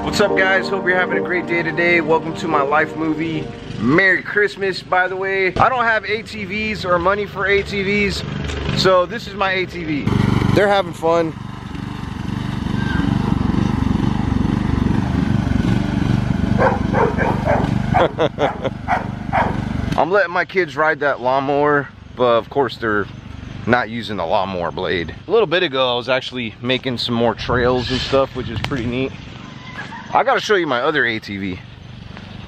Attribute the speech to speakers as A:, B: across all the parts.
A: What's up, guys? Hope you're having a great day today. Welcome to my life movie. Merry Christmas, by the way. I don't have ATVs or money for ATVs, so this is my ATV. They're having fun. I'm letting my kids ride that lawnmower, but of course they're not using the lawnmower blade. A little bit ago I was actually making some more trails and stuff, which is pretty neat. I gotta show you my other ATV.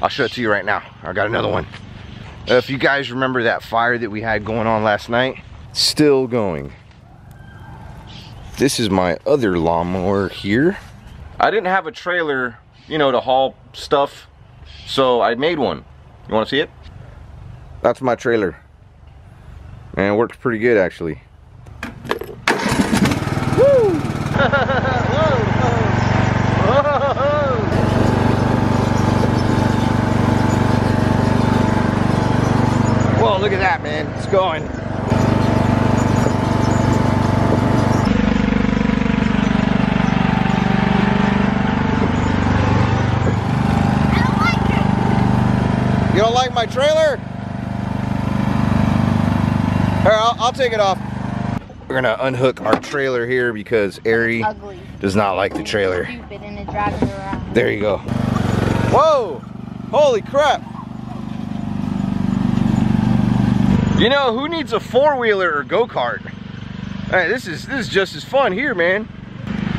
A: I'll show it to you right now. I got another one. If you guys remember that fire that we had going on last night, still going. This is my other lawnmower here. I didn't have a trailer, you know, to haul stuff, so I made one. You wanna see it? That's my trailer. And it works pretty good, actually. Woo! Whoa, look at that, man. It's going.
B: I don't like it.
A: You don't like my trailer? Here, I'll take it off. We're gonna unhook our trailer here because Ari does not like the trailer.
B: Stupid and it drives her around.
A: There you go. Whoa! Holy crap! You know, who needs a four-wheeler or go-kart? Hey, this is just as fun here, man.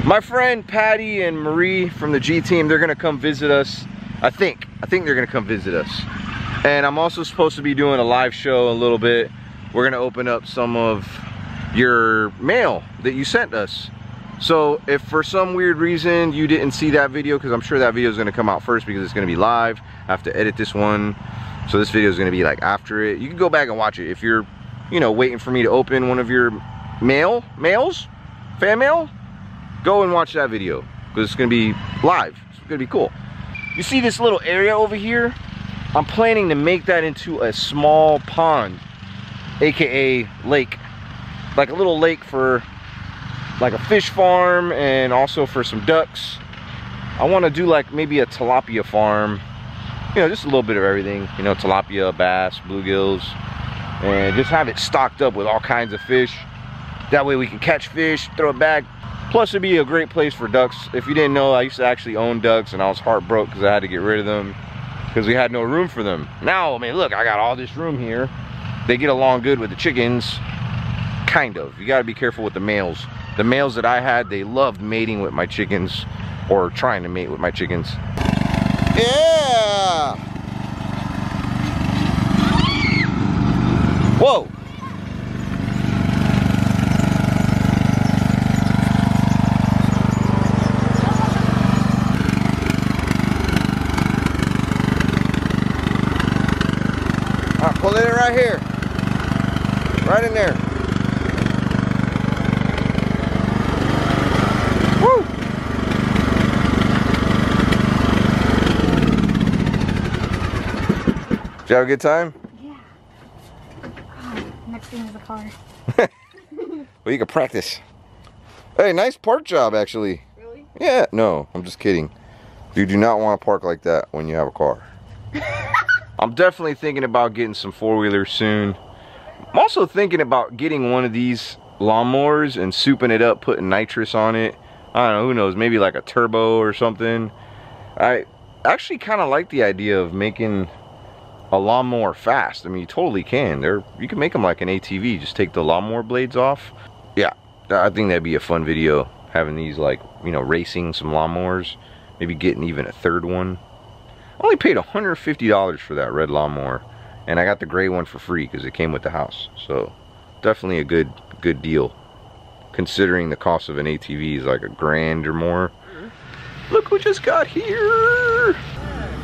A: My friend Patty and Marie from the G team, they're gonna come visit us. I think they're gonna come visit us. And I'm also supposed to be doing a live show a little bit. We're gonna open up some of your mail that you sent us. So if for some weird reason you didn't see that video, because I'm sure that video is gonna come out first because it's gonna be live. I have to edit this one. So this video is gonna be like after it. You can go back and watch it if you're, you know, waiting for me to open one of your fan mail. Go and watch that video because it's gonna be live. It's gonna be cool. You see this little area over here? I'm planning to make that into a small pond, aka lake, like a little lake for like a fish farm and also for some ducks. I want to do like maybe a tilapia farm. You know, just a little bit of everything, you know, tilapia, bass, bluegills, and just have it stocked up with all kinds of fish. That way we can catch fish, throw it back. Plus it'd be a great place for ducks. If you didn't know, I used to actually own ducks and I was heartbroken because I had to get rid of them because we had no room for them. Now, I mean, look, I got all this room here. They get along good with the chickens, kind of. You gotta be careful with the males. The males that I had, they loved mating with my chickens or trying to mate with my chickens. Yeah! Whoa! Alright, pull it in right here. Right in there. Woo! Did you have a good time?
B: Yeah. Oh, next thing is the car.
A: Well, you can practice. Hey, nice park job, actually.
B: Really?
A: Yeah, no, I'm just kidding. You do not want to park like that when you have a car. I'm definitely thinking about getting some four-wheelers soon. I'm also thinking about getting one of these lawnmowers and souping it up, putting nitrous on it. I don't know, who knows, maybe like a turbo or something. I actually kind of like the idea of making a lawnmower fast. I mean, you totally can. You can make them like an ATV, just take the lawnmower blades off. Yeah, I think that'd be a fun video, having these, like, you know, racing some lawnmowers. Maybe getting even a third one. I only paid $150 for that red lawnmower, and I got the gray one for free because it came with the house. So definitely a good deal, considering the cost of an ATV is like $1,000 or more. Look who just got here!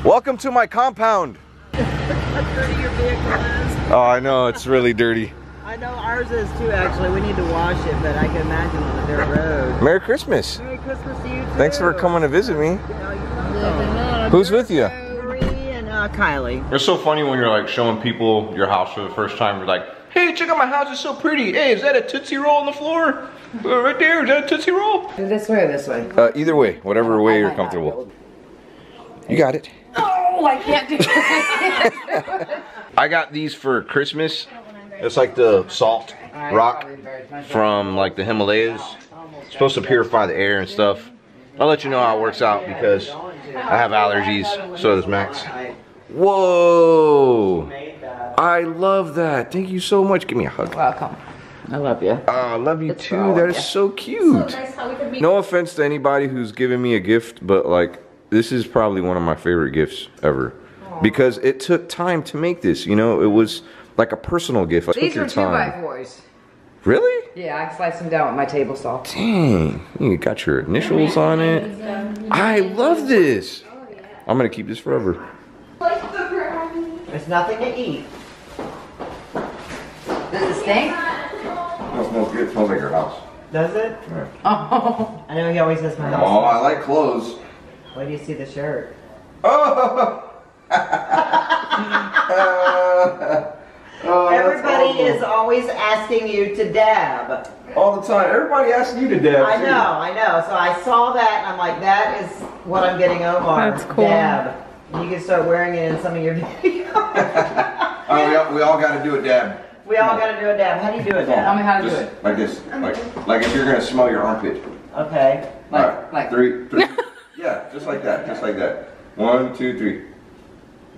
A: Welcome to my compound.
C: How dirty your vehicle is.
A: Oh, I know, it's really dirty.
C: I know ours is too, actually. We need to wash it, but I can imagine on a dirt road.
A: Merry Christmas.
C: Merry Christmas to you too.
A: Thanks for coming to visit me. Who's with you?
C: Marie and Kylie.
A: It's so funny when you're like showing people your house for the first time. You're like, hey, check out my house, it's so pretty. Hey, is that a Tootsie Roll on the floor? Right there, is that a Tootsie Roll?
C: This way or this way?
A: Either way, whatever way you're comfortable. You got it.
B: Oh, I can't do it.
A: I got these for Christmas. It's like the salt rock from like the Himalayas. It's supposed to purify the air and stuff. I'll let you know how it works out because I have allergies. So does Max. Whoa! I love that. Thank you so much. Give me a hug.
C: Welcome. I love you.
A: I love you too. That is so cute. No offense to anybody who's given me a gift, but like this is probably one of my favorite gifts ever. Because it took time to make this, you know? It was like a personal gift.
C: These are 2x4s.
A: Really?
C: Yeah, I sliced them down with my table saw.
A: Dang, you got your initials on it. I love this. I'm gonna keep this forever.
C: There's nothing to eat. Does it stink?
A: No, it smells good. It smells like your house.
C: Does it?
A: Yeah.
C: Oh. I know he always says my house.
A: Oh, I like clothes.
C: Where do you see the shirt?
A: Oh! Oh,
C: everybody is always asking you to dab.
A: All the time. Everybody asks you to dab.
C: I know. So I saw that and I'm like, that is what I'm getting Omar.
B: That's cool.
C: Dab. You can start wearing it in some of your videos.
A: We all got to do a dab.
C: We all got to do a dab. How do you do a dab? Tell me how to do it.
A: Like this. Like if you're gonna smell your armpit.
C: Okay.
A: Like three. Yeah, just like that. Just like that. 1, 2, 3.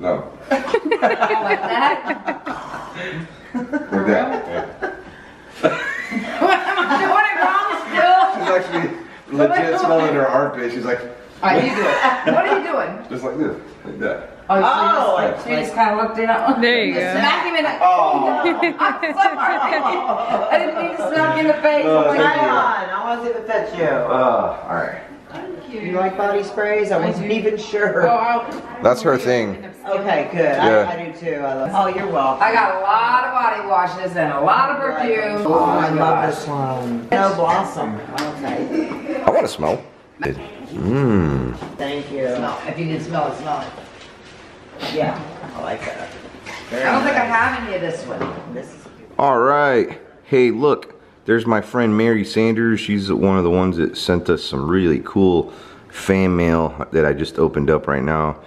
A: No.
C: Like that?
A: Like that. Yeah.
C: What am I doing it wrong still?
A: She's actually legit smelling her armpit. She's like.
C: Alright, you do it. What are you doing?
A: Just like this. Like that.
C: Oh, so you just kind of looked it up.
B: There you go.
C: Smack him in the.
A: Oh.
C: I'm sorry. I didn't mean to smack you in the face. Hang on. I want to see if it fits you.
A: Alright.
C: You like body sprays? I wasn't even sure.
A: That's her thing.
C: Okay, good.
A: Yeah.
C: I do too. Oh, you're welcome. I got a lot of body washes and a lot of perfume. Oh, I love this one. No Blossom. Okay.
A: I want to smell. Mmm.
C: Thank you. If you didn't smell it, smell it. Yeah, I like that. I don't think I have any of this one. This is
A: Alright. Hey, look. There's my friend Mary Sanders. She's one of the ones that sent us some really cool fan mail that I just opened up right now.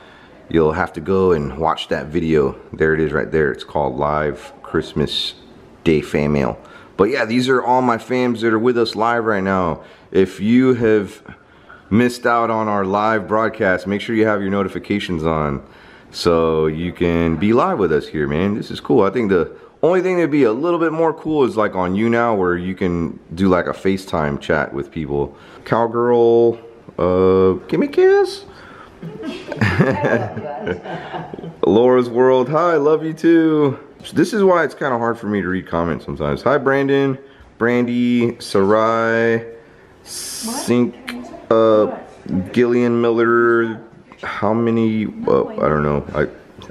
A: You'll have to go and watch that video. There it is right there. It's called Live Christmas Day Fan Mail. But yeah, these are all my fams that are with us live right now. If you have missed out on our live broadcast, make sure you have your notifications on so you can be live with us here, man. This is cool. I think the only thing that'd be a little bit more cool is like on YouNow where you can do like a FaceTime chat with people. Cowgirl, give me a kiss. Laura's World, hi, love you too. This is why it's kind of hard for me to read comments sometimes. Hi Brandon, Brandy, Sarai, Sink, Gillian Miller, how many, I don't know.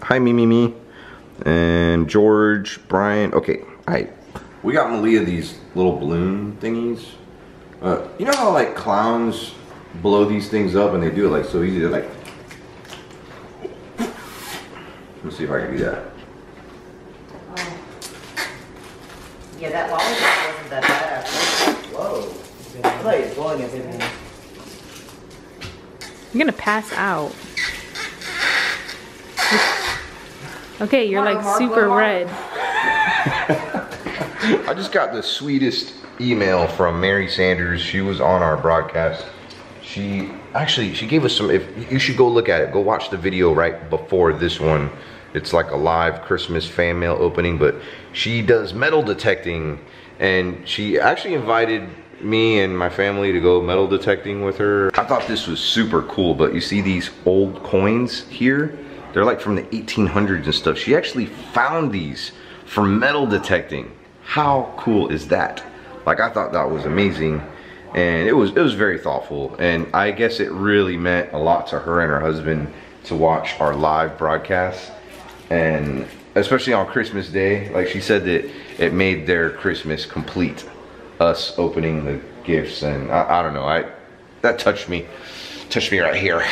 A: Hi me. And George, Brian, okay, we got Malia these little balloon thingies. You know how like clowns blow these things up and they do it like so easy, they're like, let me see if I can do that.
C: Oh. Yeah, that lollipop wasn't that bad. Whoa. I thought he was blowing everything.
B: I'm gonna pass out. Okay, you're like super red.
A: I just got the sweetest email from Mary Sanders. She was on our broadcast. She gave us some, if you should go look at it, go watch the video right before this one. It's like a live Christmas fan mail opening, but she does metal detecting and she actually invited me and my family to go metal detecting with her. I thought this was super cool, but you see these old coins here? They're like from the 1800s and stuff. She actually found these for metal detecting. How cool is that? Like, I thought that was amazing. And it was very thoughtful. And I guess it really meant a lot to her and her husband to watch our live broadcast. And especially on Christmas Day, like she said that it made their Christmas complete. Us opening the gifts, and I don't know, that touched me right here.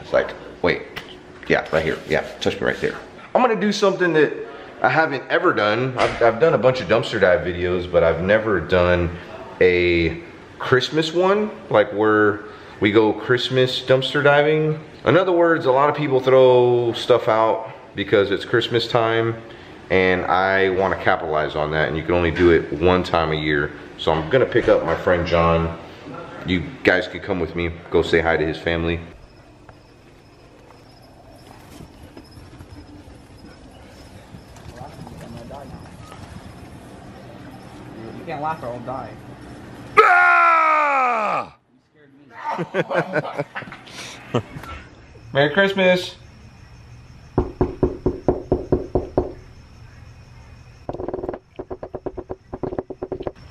A: It's like, wait, yeah, right here, yeah, touched me right there. I'm gonna do something that I haven't ever done. I've done a bunch of dumpster dive videos, but I've never done a Christmas one, like where we go Christmas dumpster diving. In other words, a lot of people throw stuff out because it's Christmas time, and I want to capitalize on that, and you can only do it one time a year. So I'm gonna pick up my friend John. You guys can come with me, go say hi to his family.
C: You can't laugh or I'll die.
A: Ah! You scared me. Merry Christmas. I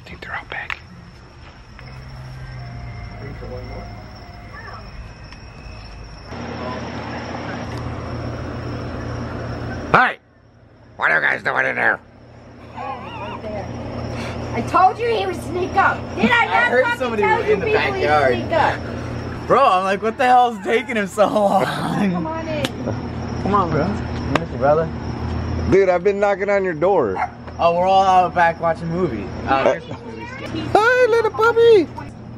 A: think they're out back. Hi! What are you guys doing in there?
B: I told you he would sneak up. Did I not
C: heard
B: fucking
C: somebody
B: tell you
C: in the
B: people
C: backyard.
B: he'd sneak up?
C: Bro, I'm like, what the hell is taking him so long?
B: Come on in.
C: Come on, bro. You miss your brother?
A: Dude, I've been knocking on your door.
C: Oh, we're all out back watching movies. Christmas movies.
A: Hi, little puppy.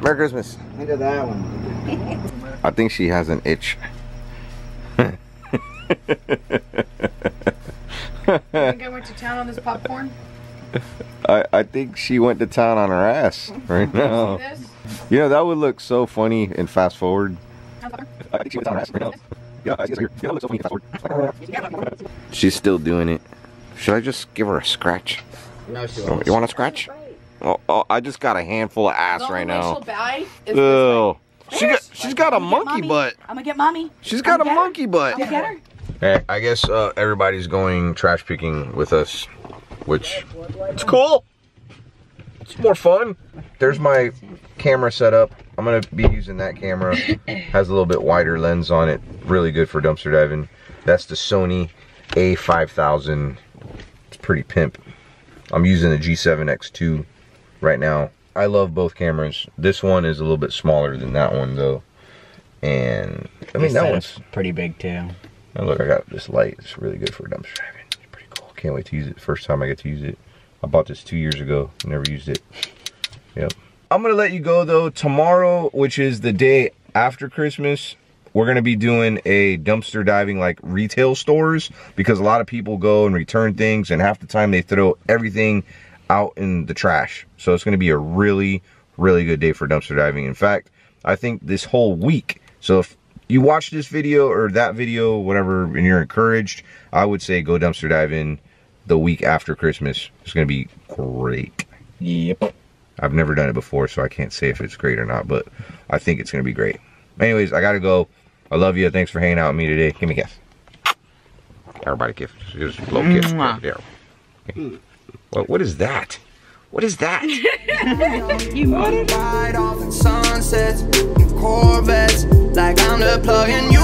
A: Merry Christmas.
C: Look at that one.
A: I think she has an itch.
B: You think I went to town on this popcorn?
A: I think she went to town on her ass right now.
B: See this?
A: You know, that would look so funny in fast forward. I think she went to town on her ass right now. Yeah, I see here. Yeah, that looks so funny in fast forward. She's still doing it. Should I just give her a scratch?
C: No, she won't.
A: You want a scratch? Oh, I just got a handful of ass right now.
B: Ew.
A: She's got a monkey butt.
B: I'm gonna get mommy.
A: She's got a monkey butt.
B: I'll get her.
A: Hey, I guess everybody's going trash picking with us, which it's cool. It's more fun. There's my camera setup. I'm gonna be using that camera. Has a little bit wider lens on it. Really good for dumpster diving. That's the Sony A5000. It's pretty pimp. I'm using the G7X2 right now. I love both cameras. This one is a little bit smaller than that one though. And I mean, that one's
C: pretty big too.
A: And look, I got this light. It's really good for dumpster diving. It's pretty cool. Can't wait to use it. First time I get to use it. I bought this 2 years ago. Never used it. Yep. I'm gonna let you go though. Tomorrow, which is the day after Christmas, we're gonna be doing a dumpster diving like retail stores, because a lot of people go and return things, and half the time they throw everything out in the trash. So it's gonna be a really, really good day for dumpster diving. In fact, I think this whole week. So if you watch this video or that video, whatever, and you're encouraged, I would say go dumpster diving the week after Christmas. It's gonna be great.
C: Yep.
A: I've never done it before, so I can't say if it's great or not, but I think it's gonna be great. Anyways, I gotta go. I love you. Thanks for hanging out with me today. Give me a kiss. Everybody kiss. Just a little kiss. There. Okay. What is that? What is that?
D: You ride off in sunsets, Corvettes, like I'm the plug and you